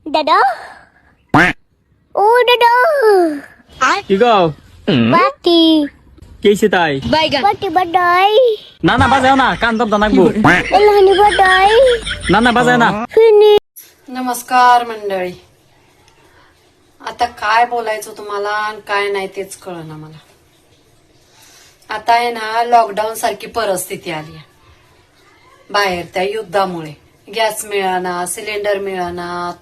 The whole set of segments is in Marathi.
दादा ओ दादा Ikaw, Bati Casey tay. Bati baday Nana basayo na, kantot na nagbo. Elahani baday Nana basayo na. Fini नमस्कार मंडळी. आता काय बोलायचं तुम्हाला आणि काय नाही तेच कळना मला. आता आहे ना लॉकडाऊन सारखी परिस्थिती आली आहे बाहेर त्या युद्धामुळे. गॅस मिळाना, सिलेंडर मिळाना,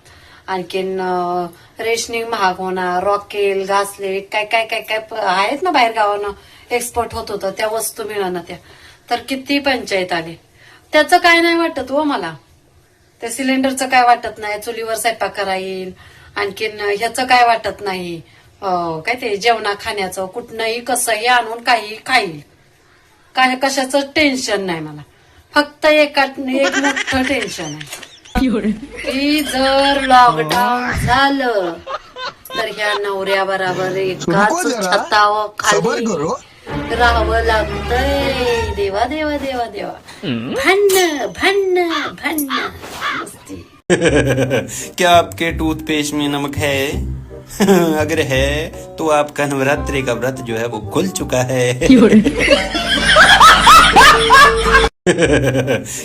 आणखीन रेशनिंग महाग होणार, रॉकेल, घासले काय काय काय काय आहेत ना बाहेर गावानं एक्सपोर्ट होत होतं त्या वस्तू मिळाना त्या. तर किती पंचायत आली. त्याचं काय नाही वाटत हो मला. त्या सिलेंडरचं काय वाटत नाही, चुलीवर स्वयंपाक करा येईल. आणखीन ह्याचं काय वाटत नाही, काय ते जेवणा खाण्याचं कुठनंही कसंही आणून काही खाईल. काय कशाचं टेन्शन नाही मला. फक्त एक मोठं टेन्शन आहे की जर लॉकडाऊन झालं तर ह्या नवऱ्या बरोबर एकाच छतावर खाली राहावं लागतंय. देवा देवा देवा देवा. भांडण भांडण भांडण मस्ती. क्या आपके टूथपेस्ट में नमक है? अगर है तो आपका नवरात्रि का व्रत जो है वो खुल चुका है.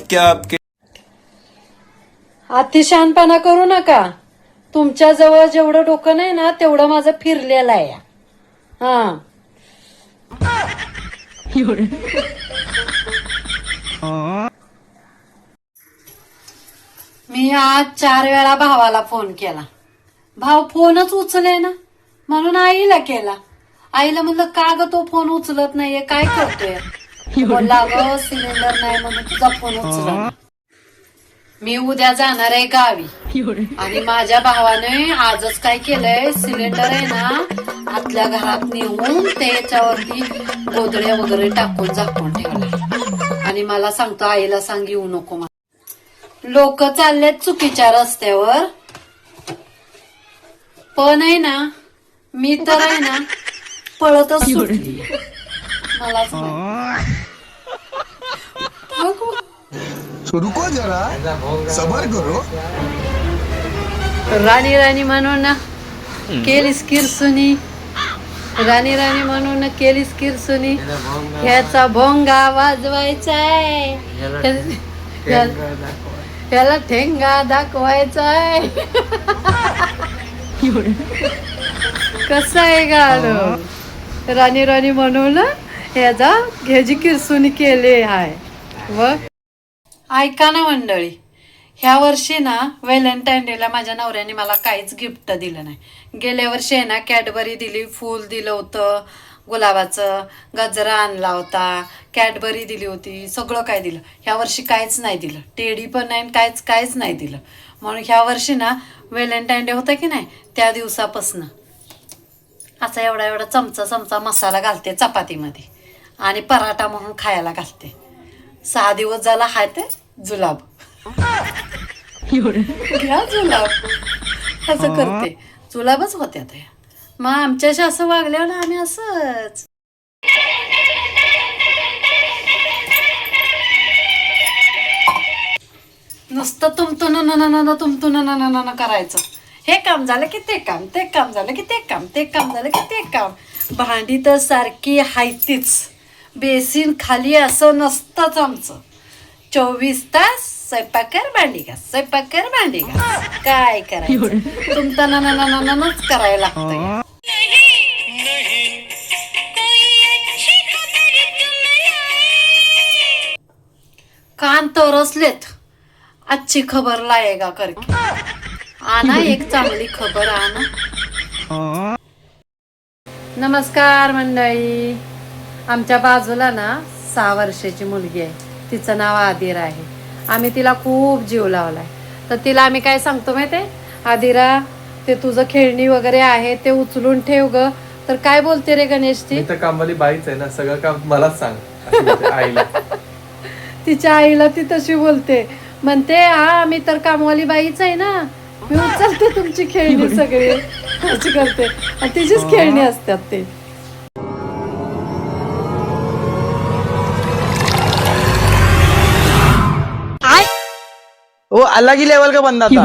क्या आपके अतिशहाणपणा करू नका. तुमच्या जवळ जेवढं डोकं नाही ना तेवढं माझं फिरलेलं आहे. हा मी आज 4 वेळा भावाला फोन केला. भाव फोनच उचले ना, म्हणून आईला केला. आईला म्हणलं का ग तो फोन उचलत नाहीये, काय करतोय. बोलला ग सिलेंडर नाही म्हणून तुझा फोन उचलला. मी उद्या जाणार आहे गावी आणि माझ्या भावाने आजच काय केलंय, सिलेंडर आहे ना आतल्या घरात नेऊन त्याच्यावरती गोधड्या वगैरे टाकून झाकून ठेवला. आणि मला सांगतो आईला सांग येऊ नको. लोक चाललेत चुकीच्या रस्त्यावर, पण आहे ना मी तर आहे ना पळतच सुटली. मलाच रुको जरा सबर करो. राणी राणी म्हणून केलीस किरसुनी, राणी राणी म्हणून केलीस किरसुनी. ह्याचा भोंगा वाजवायचाय, ह्याला ठेंगा दाखवायचाय. कसं आहे गाणं. राणी राणी म्हणून ह्याची किरसुनी केली आहे. व ऐका ना मंडळी, ह्या वर्षी ना व्हॅलेंटाईन डेला माझ्या नवऱ्याने मला काहीच गिफ्ट दिलं नाही. गेल्या वर्षी आहे ना कॅडबरी दिली, फूल दिलं होतं, गुलाबाचं गजरा आणला होता, कॅडबरी दिली होती, सगळं काय दिलं. ह्या वर्षी काहीच नाही दिलं. टेडी पण नाही, काहीच नाही दिलं. म्हणून ह्या वर्षी ना व्हॅलेंटाईन डे होता की नाही त्या दिवसापासनं असा एवढा एवढा चमचा मसाला घालते चपातीमध्ये आणि पराठा म्हणून खायला घालते. 6 दिवस झाला हाय ते जुलाब. घ्या जुलाब असं करते. जुलाबच होत्या त्या. मग आमच्याशी असं वागल्यावर आम्ही असंच. नुसतं तुमतून करायचं. हे काम झालं की ते काम, ते काम झालं की ते काम, ते काम झालं की ते काम. भांडी तर सारखी हायतीच. बेसिन खाली असं नसतंच आमचं. 24 तास स्वयंपाक कर भांडी घास, स्वयंपाक कर भांडी घास. काय करायचं तुमचं करायला लागतं. कान तरसलेत. अच्छी खबर लायेगा करके आना, एक चांगली खबर आना. नमस्कार मंडळी. आमच्या बाजूला ना 6 वर्षाची मुलगी आहे. तिचं नाव आदिरा आहे. आम्ही तिला खूप जीव लावलाय. तर तिला आम्ही काय सांगतो माहितीये, आदिरा ते तुझं खेळणी वगैरे आहे ते उचलून ठेव ग. तर काय बोलते रे गणेश ती, तर कामवाली बाईच आहे ना, सगळं काम मलाच सांग अशी बोलते आईला. तिच्या आईला ती तशी बोलते. म्हणते हा मी तर कामवाली बाईच आहे ना, मी उचलते तुमची खेळणी सगळी अशी करते. आणि तिचीच खेळणी असतात ते. वो अलग ही लेवल का बंदा था.